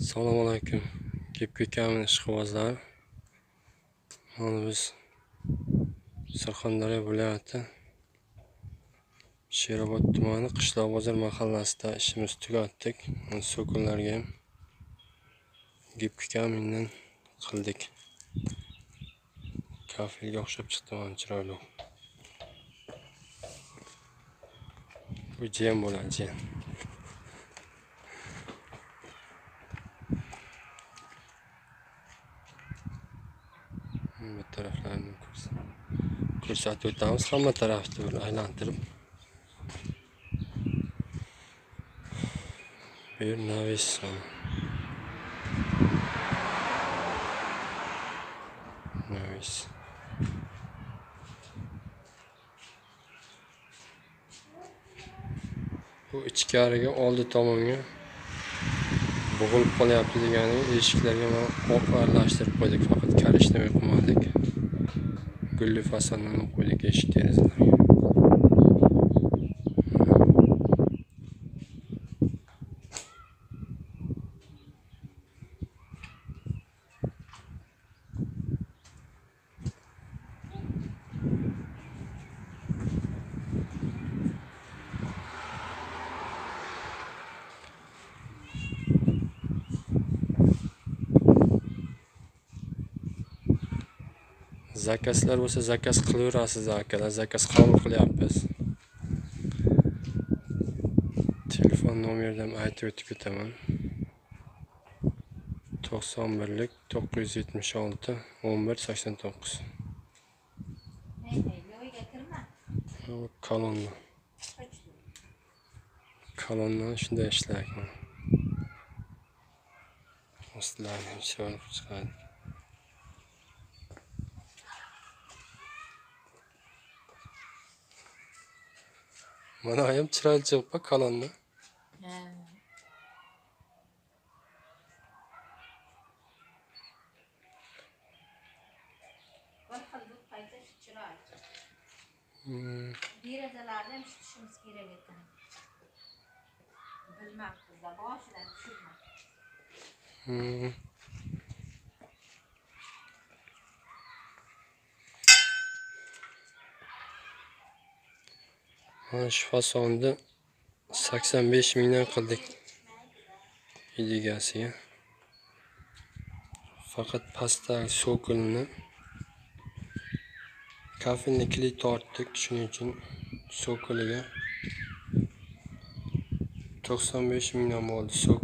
Assalomu alaykum. Kepkamiz ishqibozlari. Mana biz Surxondaryo viloyati Sherobod tumani Qishloq bozor mahallasida ishimiz tugatdik. So'kinlarga ham gipkamindan qildik. Kafelga o'xshab chiqdi, mana chiroyli. Bu jiyan bo'ladi, jiyan. Bu taraflarni ko'rsatib o'tamiz, hamma tarafni bir aylantirib. Bu yer navis. Navis. Bu ichkariga oldi tomonga bo'g'ilib qolyapti degani, eshiklarga mana oq aralashtirib qo'ydik, faqat karishni qilmadik. Gulli fasonlarni qo'ydik eshik derazalarga. Zakazlar bo'lsa zakaz qilaverasiz akalar, zakaz qabul qilyapmiz. Telefon nomerdan aytib o'tib ketaman. 91lik 976 1189. Kolonna. Kolonna shunday ishlaydi. Ostlarni chiqarib chiqadi. Mana ham chiroyli chiqib kolonna. Derazalardan tutishimiz kerak ekan. Bilmabmiz-da, boshidan tushirma. Mana shu fasonni 85 mingdan qildik egasiga. Faqat pastdagi so'kilni kafelni kilit tortdik, shuning uchun so'kiliga 95 mingdan bo'ldi.